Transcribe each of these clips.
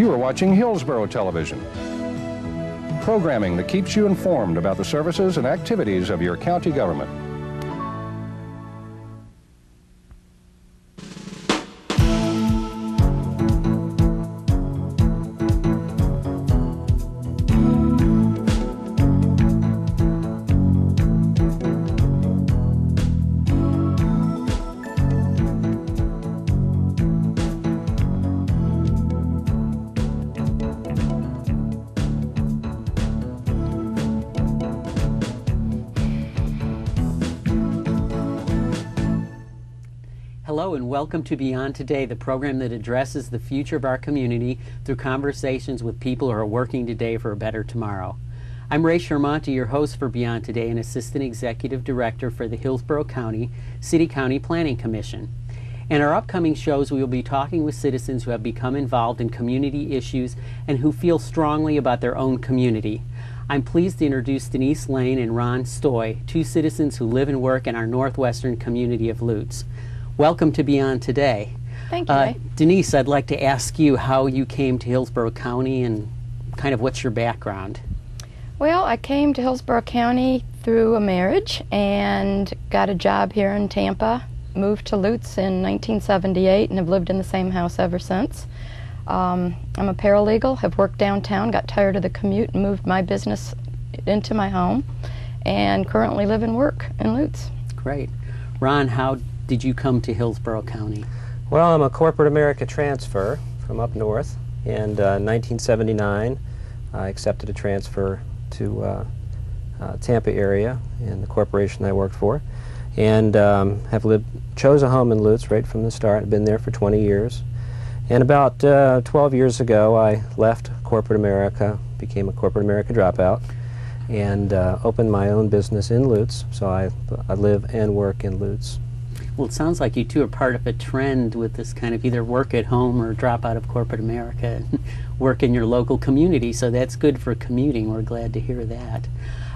You are watching Hillsborough Television, programming that keeps you informed about the services and activities of your county government. Hello and welcome to Beyond Today, the program that addresses the future of our community through conversations with people who are working today for a better tomorrow. I'm Ray Shermonte, your host for Beyond Today and Assistant Executive Director for the Hillsborough County City-County Planning Commission. In our upcoming shows, we will be talking with citizens who have become involved in community issues and who feel strongly about their own community. I'm pleased to introduce Denise Lane and Ron Stoy, two citizens who live and work in our northwestern community of Lutz. Welcome to Beyond Today. Thank you, Ray. Denise, I'd like to ask you how you came to Hillsborough County and kind of what's your background? Well, I came to Hillsborough County through a marriage and got a job here in Tampa. Moved to Lutz in 1978 and have lived in the same house ever since. I'm a paralegal, have worked downtown, got tired of the commute and moved my business into my home and currently live and work in Lutz. Great. Ron, how did you come to Hillsborough County? Well, I'm a corporate America transfer from up north. And 1979, I accepted a transfer to Tampa area in the corporation I worked for, and chose a home in Lutz right from the start. I've been there for 20 years. And about 12 years ago, I left corporate America, became a corporate America dropout, and opened my own business in Lutz. So I live and work in Lutz. Well, it sounds like you two are part of a trend with this kind of either work at home or drop out of corporate America and work in your local community, so that's good for commuting. We're glad to hear that.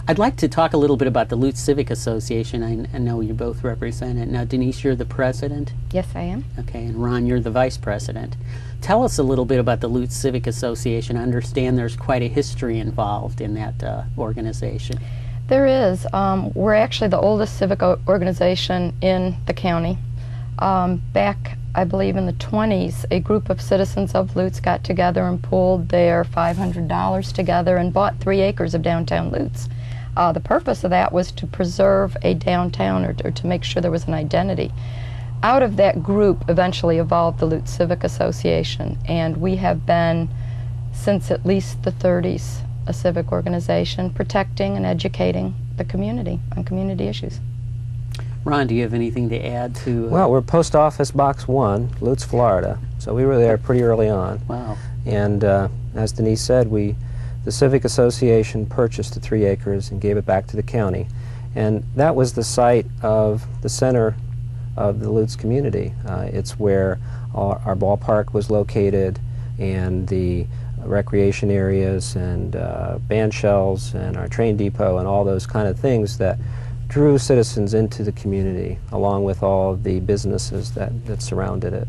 I'd like to talk a little bit about the Lutz Civic Association. I know you both represent it. Now, Denise, you're the president? Yes, I am. Okay, and Ron, you're the vice president. Tell us a little bit about the Lutz Civic Association. I understand there's quite a history involved in that organization. There is. We're actually the oldest civic organization in the county. Back, I believe, in the 20s, a group of citizens of Lutz got together and pooled their $500 together and bought 3 acres of downtown Lutz. The purpose of that was to preserve a downtown or to make sure there was an identity. Out of that group eventually evolved the Lutz Civic Association, and we have been, since at least the 30s, a civic organization protecting and educating the community on community issues. Ron, do you have anything to add to? Well, we're Post Office Box 1, Lutz, Florida, so we were there pretty early on. Wow. And as Denise said, the Civic Association purchased the 3 acres and gave it back to the county. And that was the site of the center of the Lutz community. It's where our ballpark was located, and the recreation areas and band shells and our train depot and all those kind of things that drew citizens into the community, along with all of the businesses that surrounded it.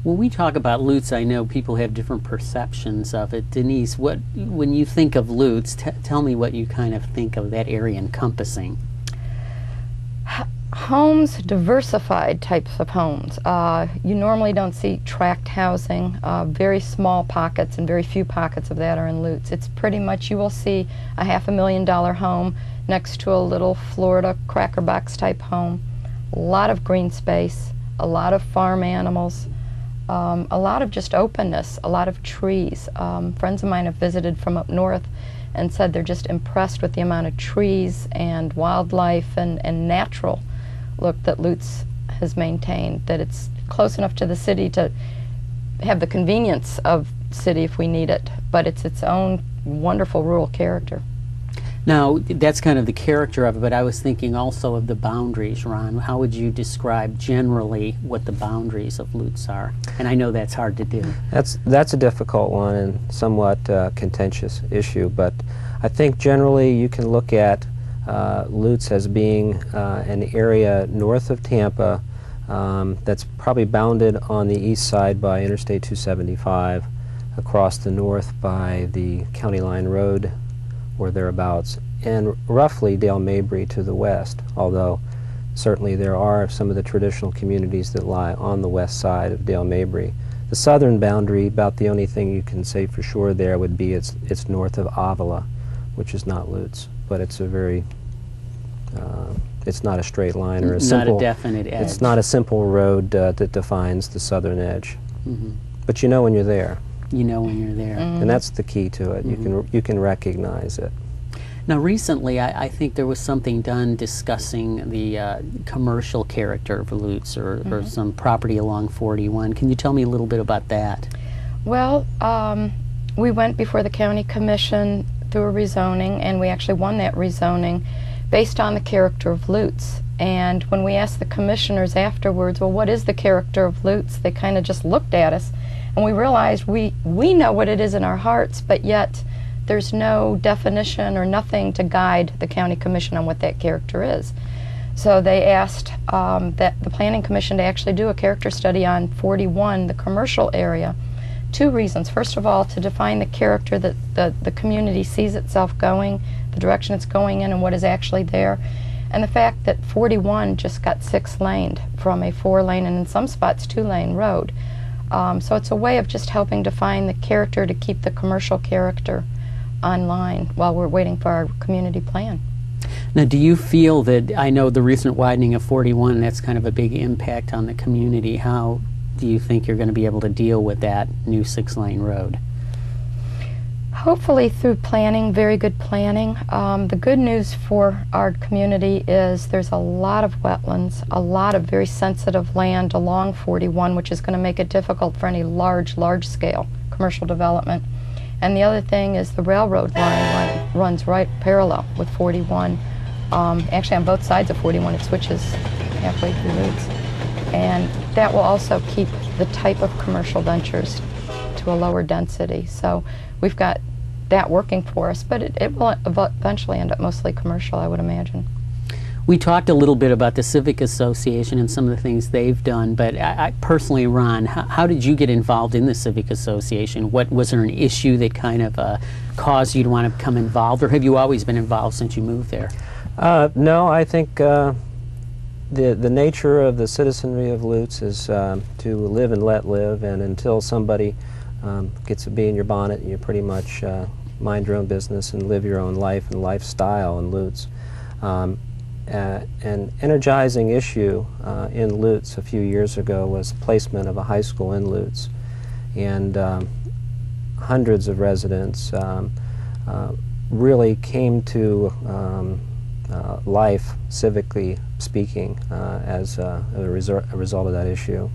When we talk about Lutz, I know people have different perceptions of it. Denise, when you think of Lutz, tell me what you kind of think of that area encompassing. Homes, diversified types of homes. You normally don't see tract housing. Very small pockets, and very few pockets of that are in Lutz. It's pretty much, you will see a $500,000 home next to a little Florida cracker box type home. A lot of green space, a lot of farm animals, a lot of just openness, a lot of trees. Friends of mine have visited from up north and said they're just impressed with the amount of trees and wildlife and natural look that Lutz has maintained, that it's close enough to the city to have the convenience of city if we need it, but it's its own wonderful rural character. Now, that's kind of the character of it, but I was thinking also of the boundaries, Ron. How would you describe generally what the boundaries of Lutz are? And I know that's hard to do. That's a difficult one and somewhat contentious issue, but I think generally you can look at Lutz as being an area north of Tampa that's probably bounded on the east side by Interstate 275, across the north by the County Line Road or thereabouts, and roughly Dale Mabry to the west, although certainly there are some of the traditional communities that lie on the west side of Dale Mabry. The southern boundary, about the only thing you can say for sure there would be it's north of Avila, which is not Lutz, but it's a very, it's not a straight line or a simple, not a definite edge. It's not a simple road that defines the southern edge. Mm-hmm. But you know when you're there. You know when you're there. And that's the key to it. You can recognize it. Now, recently, I think there was something done discussing the commercial character of Lutz, or some property along 41. Can you tell me a little bit about that? Well, we went before the county commission through a rezoning, and we actually won that rezoning based on the character of Lutz. And when we asked the commissioners afterwards, well, what is the character of Lutz, they kind of just looked at us, and we realized we know what it is in our hearts, but yet there's no definition or nothing to guide the county commission on what that character is. So they asked that the planning commission to actually do a character study on 41, the commercial area. Two reasons. First of all, to define the character that the community sees itself going, the direction it's going in, and what is actually there. And the fact that 41 just got 6-laned from a 4-lane and in some spots 2-lane road. So it's a way of just helping define the character to keep the commercial character online while we're waiting for our community plan. Now, do you feel that, I know the recent widening of 41, that's kind of a big impact on the community. How do you think you're going to be able to deal with that new 6-lane road? Hopefully through planning, very good planning. The good news for our community is there's a lot of wetlands, a lot of very sensitive land along 41, which is going to make it difficult for any large-scale commercial development. And the other thing is the railroad line runs right parallel with 41. Actually, on both sides of 41, it switches halfway through Lutz. And that will also keep the type of commercial ventures to a lower density. So we've got that working for us, but it will eventually end up mostly commercial, I would imagine. We talked a little bit about the Civic Association and some of the things they've done, but I personally, Ron, how did you get involved in the Civic Association? Was there an issue that kind of caused you to want to become involved, or have you always been involved since you moved there? No, I think the nature of the citizenry of Lutz is to live and let live, and until somebody gets a bee in your bonnet, you pretty much mind your own business and live your own life and lifestyle in Lutz. An energizing issue in Lutz a few years ago was the placement of a high school in Lutz, and hundreds of residents really came to life, civically speaking, as a result of that issue.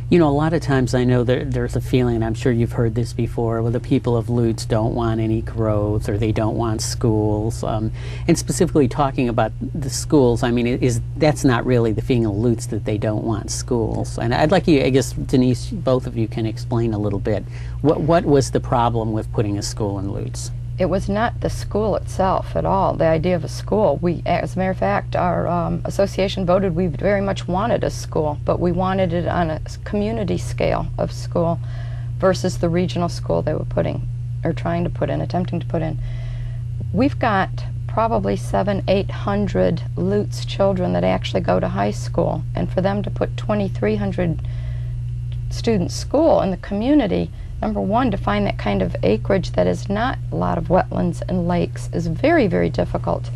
You know, a lot of times I know there's a feeling, and I'm sure you've heard this before, where the people of Lutz don't want any growth, or they don't want schools. And specifically talking about the schools, I mean, that's not really the feeling of Lutz, that they don't want schools. And I'd like you, I guess, Denise, both of you can explain a little bit. What was the problem with putting a school in Lutz? It was not the school itself at all, the idea of a school. As a matter of fact, our association voted we very much wanted a school, but we wanted it on a community scale of school versus the regional school they were attempting to put in. We've got probably 700-800 Lutz children that actually go to high school, and for them to put 2,300 student school in the community, number one, to find that kind of acreage that is not a lot of wetlands and lakes is very, very difficult.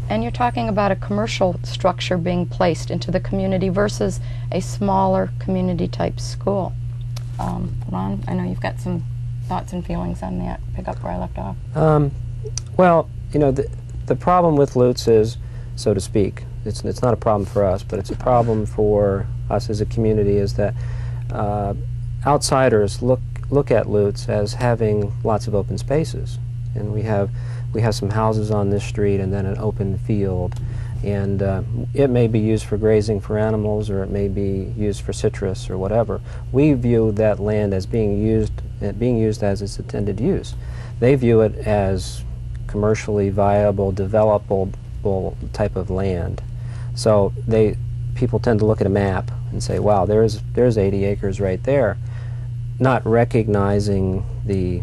And you're talking about a commercial structure being placed into the community versus a smaller community-type school. Ron, I know you've got some thoughts and feelings on that. Pick up where I left off. Well, you know, the problem with Lutz is, so to speak, it's not a problem for us, but it's a problem for us as a community, is that outsiders look at Lutz as having lots of open spaces, and we have some houses on this street and then an open field, and it may be used for grazing for animals, or it may be used for citrus or whatever. We view that land as being used as its intended use. They view it as commercially viable, developable type of land. So people tend to look at a map and say, wow, there's 80 acres right there. not recognizing the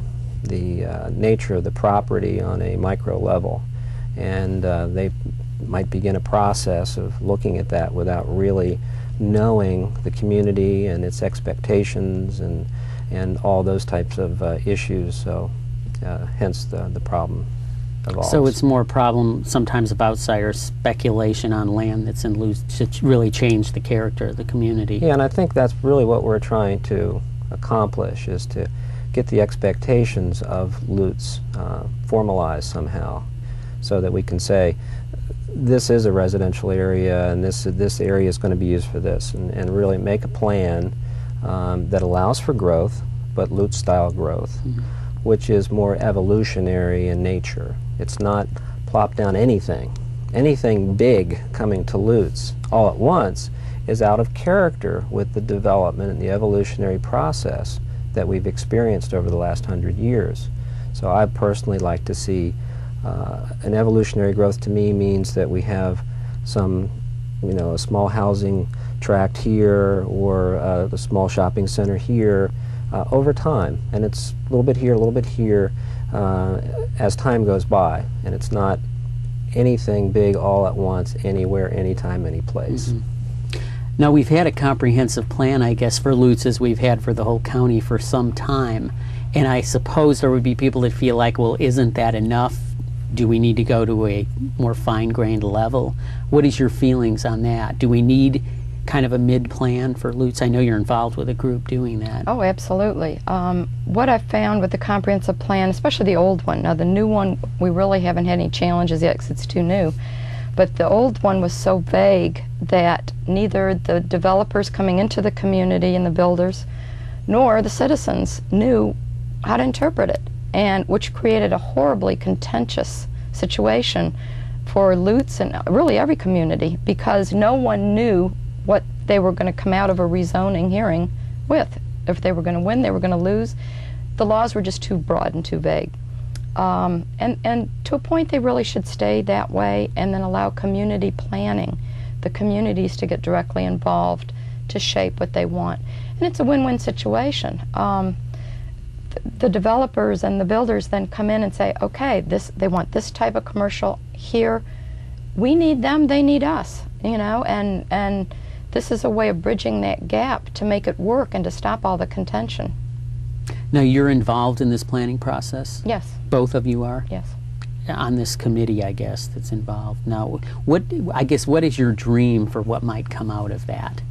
nature of the property on a micro level, and they might begin a process of looking at that without really knowing the community and its expectations and all those types of issues. So hence the problem evolves. So it's more a problem sometimes of outsiders' speculation on land that's in loose to really change the character of the community. Yeah, and I think that's really what we're trying to accomplish, is to get the expectations of Lutz formalized somehow, so that we can say this is a residential area and this area is going to be used for this, and really make a plan that allows for growth, but Lutz-style growth, which is more evolutionary in nature. It's not plop down anything. Anything big coming to Lutz all at once is out of character with the development and the evolutionary process that we've experienced over the last 100 years. So I personally like to see an evolutionary growth. To me means that we have some, a small housing tract here, or a small shopping center here over time, and it's a little bit here, a little bit here as time goes by, and it's not anything big all at once, anywhere, anytime, any place. Now, we've had a comprehensive plan, I guess, for Lutz, as we've had for the whole county for some time, and I suppose there would be people that feel like, well, isn't that enough? Do we need to go to a more fine-grained level? What is your feelings on that? Do we need kind of a mid-plan for Lutz? I know you're involved with a group doing that. Oh, absolutely. What I've found with the comprehensive plan, especially the old one, now the new one, we really haven't had any challenges yet because it's too new, but the old one was so vague that neither the developers coming into the community and the builders nor the citizens knew how to interpret it, and which created a horribly contentious situation for Lutz and really every community, because no one knew what they were going to come out of a rezoning hearing with. If they were going to win, they were going to lose. The laws were just too broad and too vague. And to a point, they really should stay that way, and then allow community planning, the communities to get directly involved to shape what they want. And it's a win-win situation. The developers and the builders then come in and say, okay, they want this type of commercial here. We need them, they need us, and this is a way of bridging that gap to make it work and to stop all the contention. Now, you're involved in this planning process? Yes. Both of you are? Yes. On this committee, I guess, that's involved. Now, what is your dream for what might come out of that?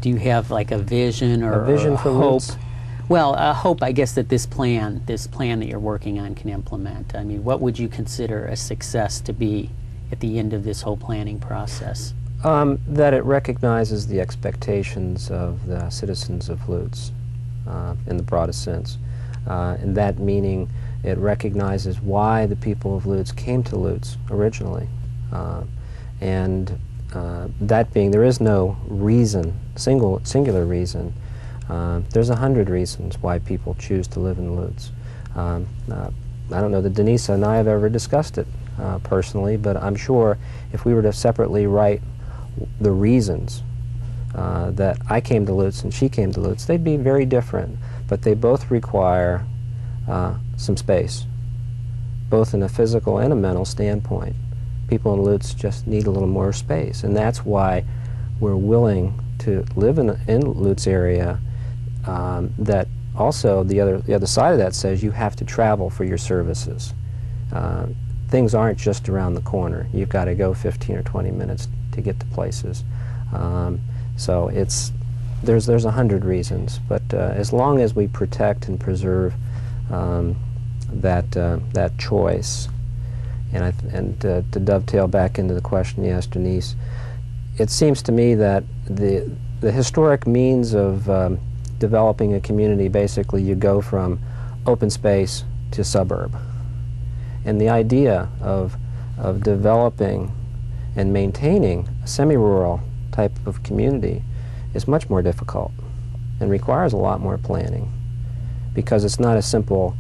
Do you have like a vision or a vision for hope? Lutz? Well, a hope, I guess, that this plan that you're working on can implement. I mean, what would you consider a success to be at the end of this whole planning process? That it recognizes the expectations of the citizens of Lutz in the broadest sense. And that meaning it recognizes why the people of Lutz came to Lutz originally. And that being, there is no reason, singular reason. There's 100 reasons why people choose to live in Lutz. I don't know that Denise and I have ever discussed it personally, but I'm sure if we were to separately write the reasons that I came to Lutz and she came to Lutz, they'd be very different, but they both require some space, both in a physical and a mental standpoint. People in Lutz just need a little more space, and that's why we're willing to live in Lutz area. That also the other side of that says you have to travel for your services. Things aren't just around the corner. You've got to go 15 or 20 minutes to get to places. So there's 100 reasons, but as long as we protect and preserve that choice, and to dovetail back into the question you asked Denise, it seems to me that the historic means of developing a community, basically you go from open space to suburb. And the idea of developing and maintaining a semi-rural type of community is much more difficult and requires a lot more planning, because it's not a simple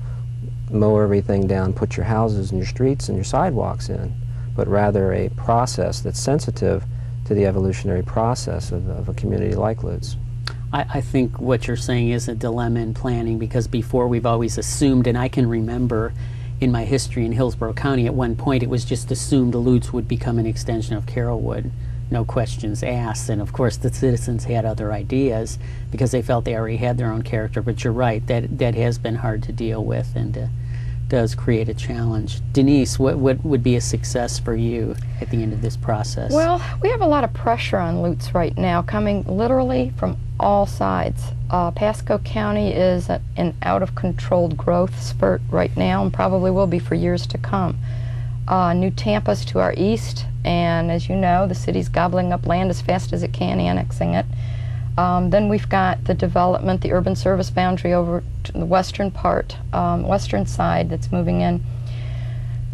mow everything down, put your houses and your streets and your sidewalks in, but rather a process that's sensitive to the evolutionary process of a community like Lutz. I think what you're saying is a dilemma in planning, because before we've always assumed, and I can remember in my history in Hillsborough County at one point it was just assumed Lutz would become an extension of Carrollwood, no questions asked, and of course the citizens had other ideas because they felt they already had their own character. But you're right, that has been hard to deal with and does create a challenge. Denise, what would be a success for you at the end of this process? Well, we have a lot of pressure on Lutz right now, coming literally from all sides. Pasco County is an out-of-controlled growth spurt right now, and probably will be for years to come. New Tampa's to our east, and as you know, the city's gobbling up land as fast as it can, annexing it. Then we've got the development, the urban service boundary over to the western part, western side that's moving in.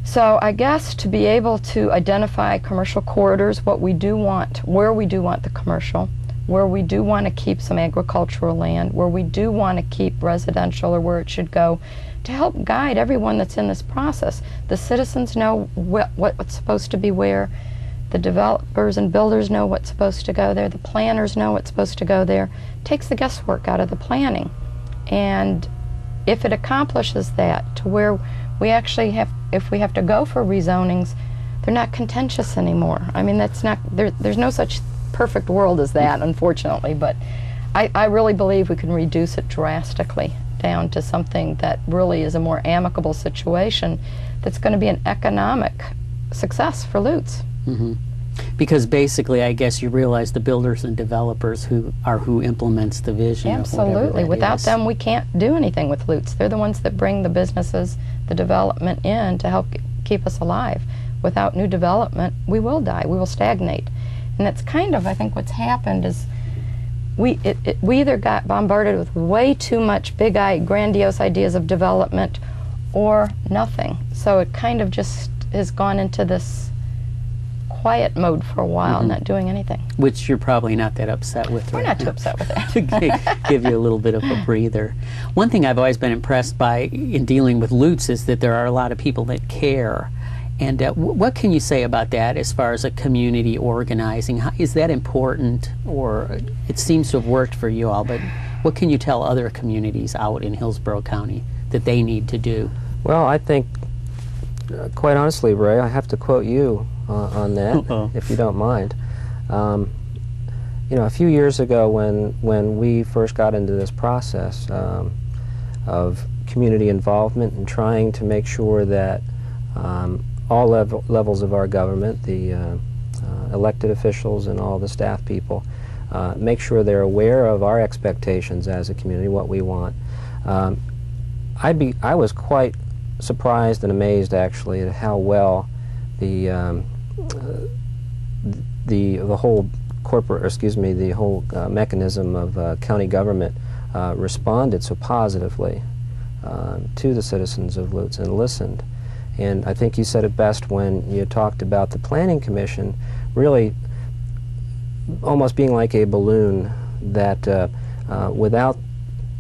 So I guess to be able to identify commercial corridors, what we do want, where we do want the commercial, where we do want to keep some agricultural land, where we do want to keep residential or where it should go, to help guide everyone that's in this process. The citizens know what's supposed to be where. The developers and builders know what's supposed to go there. The planners know what's supposed to go there. Takes the guesswork out of the planning. And if it accomplishes that to where we actually have, if we have to go for rezonings, they're not contentious anymore. I mean, that's not, there's no such perfect world as that, unfortunately, but I really believe we can reduce it drastically down to something that really is a more amicable situation that's going to be an economic success for Lutz. Mm-hmm. Because basically, I guess you realize the builders and developers who implements the vision. Absolutely. Without them, we can't do anything with Lutz. They're the ones that bring the businesses, the development in to help keep us alive. Without new development, we will die. We will stagnate. And that's kind of, I think, what's happened is we either got bombarded with way too much big-eyed, grandiose ideas of development or nothing. So it kind of just has gone into this quiet mode for a while, not doing anything. Which you're probably not that upset with. We're not too upset with that. To give you a little bit of a breather. One thing I've always been impressed by in dealing with Lutz is that there are a lot of people that care. And what can you say about that as far as a community organizing? Is that important, or it seems to have worked for you all, but what can you tell other communities out in Hillsborough County that they need to do? Well, I think, quite honestly, Ray, I have to quote you on that, if you don't mind. You know, a few years ago when we first got into this process of community involvement and trying to make sure that all levels of our government, the elected officials and all the staff people, make sure they're aware of our expectations as a community, what we want. I was quite surprised and amazed, actually, at how well the whole corporate, or excuse me, the whole mechanism of county government responded so positively to the citizens of Lutz and listened. And I think you said it best when you talked about the Planning Commission really almost being like a balloon that without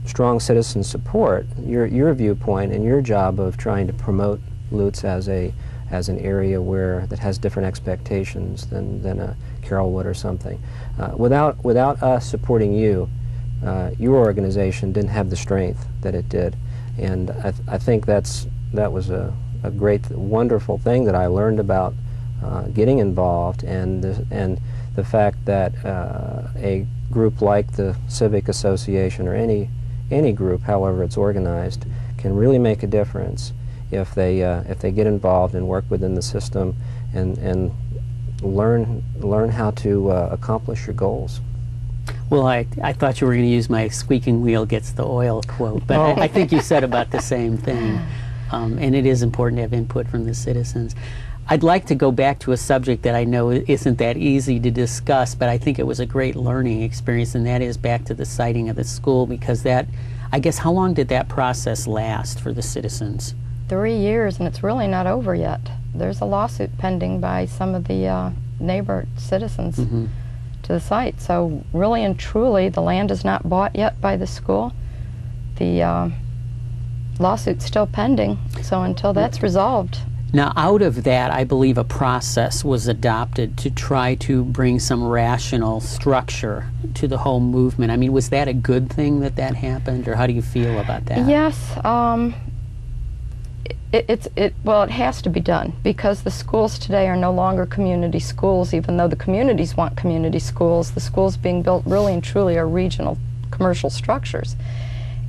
strong citizen support, your viewpoint and your job of trying to promote Lutz as an area that has different expectations than a Carrollwood or something. Without us supporting you, your organization didn't have the strength that it did. And I think that was a great, wonderful thing that I learned about getting involved, and the fact that a group like the Civic Association or any group, however it's organized, can really make a difference if they get involved and work within the system and learn how to accomplish your goals. Well, I thought you were going to use my squeaking wheel gets the oil quote, but I think you said about the same thing. And it is important to have input from the citizens. I'd like to go back to a subject that I know isn't that easy to discuss, but I think it was a great learning experience, and that is back to the siting of the school, because that, I guess, how long did that process last for the citizens? 3 years, and it's really not over yet. There's a lawsuit pending by some of the neighbor citizens to the site. So really and truly, the land is not bought yet by the school. The lawsuit's still pending, so until that's resolved. Now, out of that, I believe a process was adopted to try to bring some rational structure to the whole movement. I mean, was that a good thing that that happened, or how do you feel about that? Yes, well, it has to be done because the schools today are no longer community schools, even though the communities want community schools. The schools being built really and truly are regional commercial structures.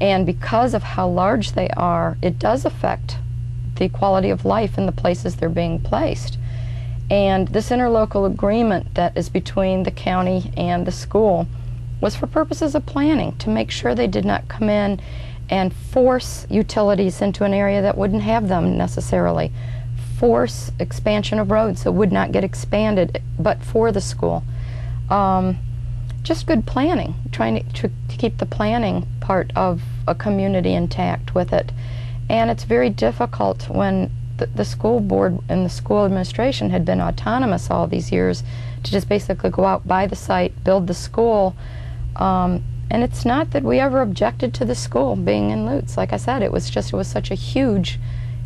And because of how large they are, it does affect the quality of life in the places they're being placed. And this interlocal agreement that is between the county and the school was for purposes of planning, to make sure they did not come in and force utilities into an area that wouldn't have them necessarily, force expansion of roads that would not get expanded but for the school. Just good planning, trying to keep the planning part of a community intact with it. And it's very difficult when the school board and the school administration had been autonomous all these years to just basically go out, buy the site, build the school. And it's not that we ever objected to the school being in Lutz. Like I said, it was such a huge,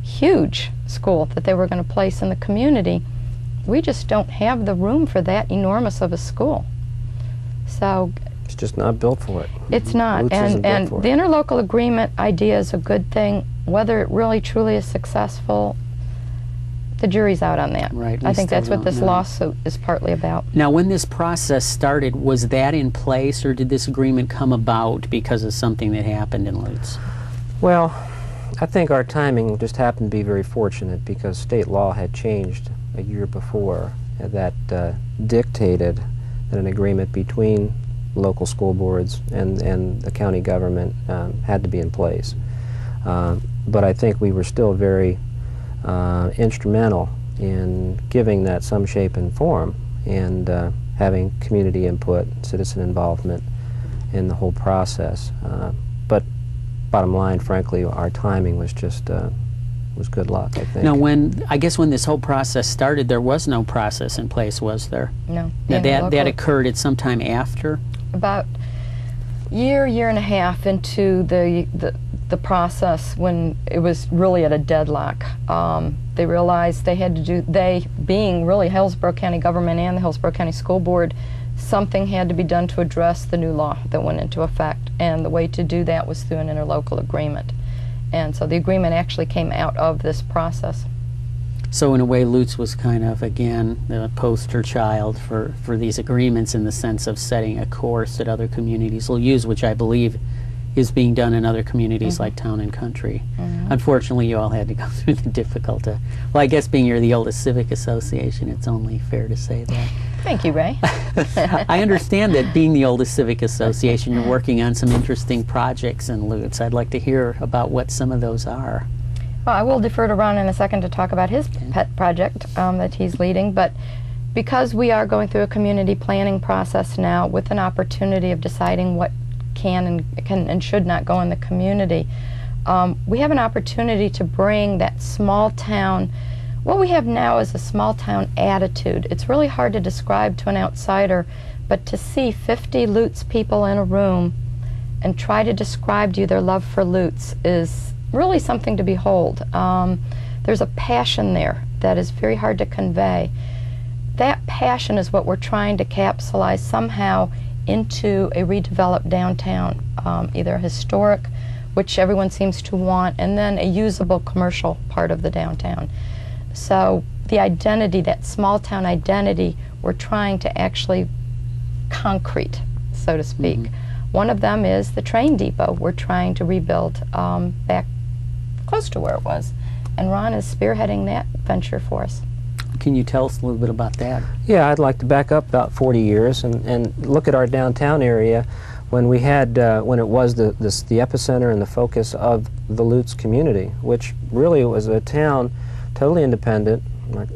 huge school that they were going to place in the community. We just don't have the room for that enormous of a school. So It's just not built for it. it's not. Lutz isn't And built the for it. interlocal agreement idea is a good thing. Whether it really truly is successful, the jury's out on that. Right, we I think still that's what don't this know. lawsuit is partly about. Now, when this process started, was that in place, or did this agreement come about because of something that happened in Lutz? Well, I think our timing just happened to be very fortunate because state law had changed a year before that dictated that an agreement between local school boards and the county government had to be in place. But I think we were still very instrumental in giving that some shape and form and having community input, citizen involvement in the whole process. But bottom line, frankly, our timing was just was good luck, I think. Now, I guess when this whole process started, there was no process in place, was there? No. Now, that Interlocal- occurred at some time after? about year and a half into the process, when it was really at a deadlock. They realized they had to do, they being really Hillsborough County government and the Hillsborough County School Board, something had to be done to address the new law that went into effect, and the way to do that was through an interlocal agreement. And so the agreement actually came out of this process. So in a way, Lutz was kind of, again, the poster child for these agreements in the sense of setting a course that other communities will use, which I believe is being done in other communities like Town and Country. Unfortunately, you all had to go through the difficult, well, I guess being you're the oldest civic association, it's only fair to say that. Thank you, Ray. I understand that being the oldest civic association, you're working on some interesting projects in Lutz. I'd like to hear about what some of those are. Well, I will defer to Ron in a second to talk about his pet project that he's leading, but because we are going through a community planning process now with an opportunity of deciding what can and should not go in the community, we have an opportunity to bring that small town. What we have now is a small town attitude. It's really hard to describe to an outsider, but to see 50 Lutz people in a room and try to describe to you their love for Lutz is really something to behold. There's a passion there that is very hard to convey. That passion is what we're trying to capsulize somehow into a redeveloped downtown, either historic, which everyone seems to want, and then a usable commercial part of the downtown. So the identity, that small town identity, we're trying to actually concrete, so to speak. One of them is the train depot we're trying to rebuild back close to where it was. And Ron is spearheading that venture for us. Can you tell us a little bit about that? Yeah, I'd like to back up about 40 years and look at our downtown area when we had, when it was the epicenter and the focus of the Lutz community, which really was a town totally independent,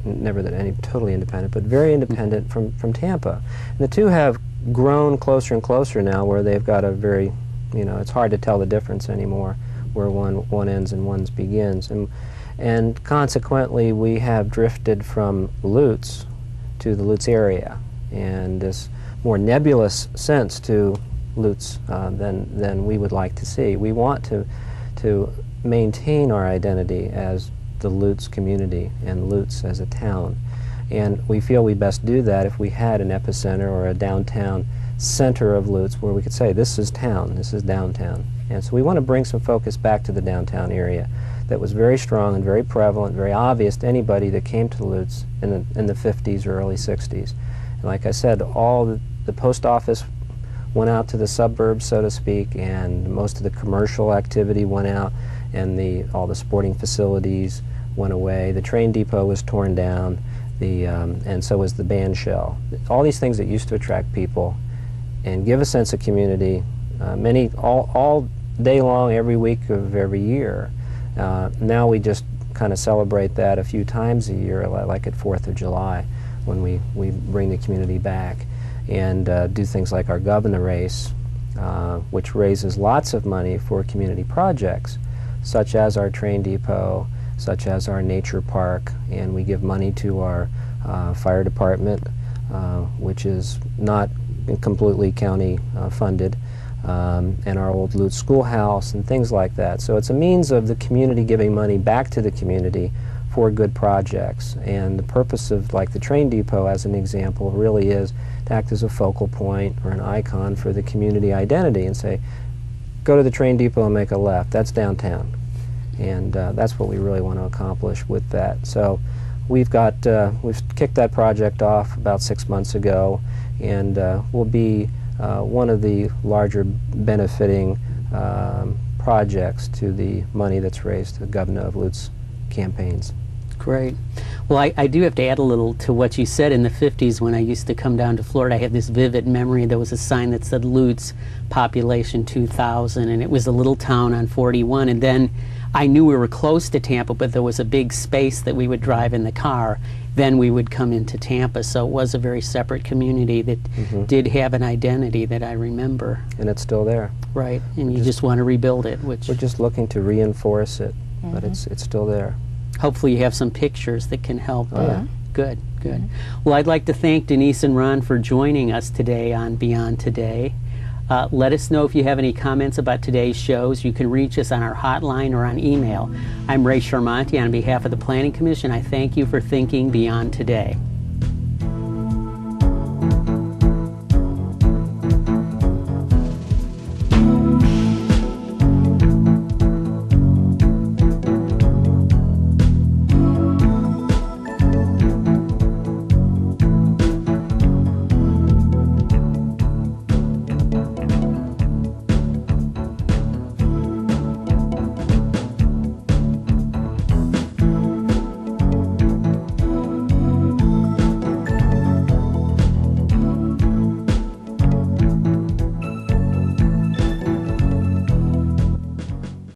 never that any totally independent, but very independent from Tampa. And the two have grown closer and closer now, where they've got a very, it's hard to tell the difference anymore, where one ends and one begins. And consequently, we have drifted from Lutz to the Lutz area, and this more nebulous sense to Lutz than we would like to see. We want to maintain our identity as the Lutz community and Lutz as a town. And we feel we best do that if we had an epicenter or a downtown center of Lutz where we could say, this is town, this is downtown. And so we want to bring some focus back to the downtown area that was very strong and very prevalent, very obvious to anybody that came to Lutz in the 50s or early 60s. And like I said, all the post office went out to the suburbs, so to speak, and most of the commercial activity went out, and all the sporting facilities went away. The train depot was torn down, and so was the band shell. All these things that used to attract people and give a sense of community, all day long, every week of every year. Now we just kind of celebrate that a few times a year, like at 4th of July, when we bring the community back and do things like our governor race, which raises lots of money for community projects, such as our train depot, such as our nature park, and we give money to our fire department, which is not completely county funded, and our old Lutz schoolhouse and things like that. So it's a means of the community giving money back to the community for good projects. And the purpose of, like, the train depot as an example really is to act as a focal point or an icon for the community identity and say, go to the train depot and make a left, that's downtown. And that's what we really want to accomplish with that. So we've kicked that project off about 6 months ago, and we'll be one of the larger benefiting projects to the money that's raised to the Governor of Lutz campaigns. Great. Well, I do have to add a little to what you said. In the 50s, when I used to come down to Florida, I have this vivid memory. There was a sign that said Lutz, population 2,000, and it was a little town on 41. And then I knew we were close to Tampa, but there was a big space that we would drive in the car. Then we would come into Tampa. So it was a very separate community that did have an identity that I remember. And it's still there. Right. And you just want to rebuild it, which... We're just looking to reinforce it, but it's still there. Hopefully you have some pictures that can help. Oh, yeah. Good, good. Well, I'd like to thank Denise and Ron for joining us today on Beyond Today. Let us know if you have any comments about today's shows. You can reach us on our hotline or on email. I'm Ray Sharmonti. On behalf of the Planning Commission, I thank you for thinking beyond today.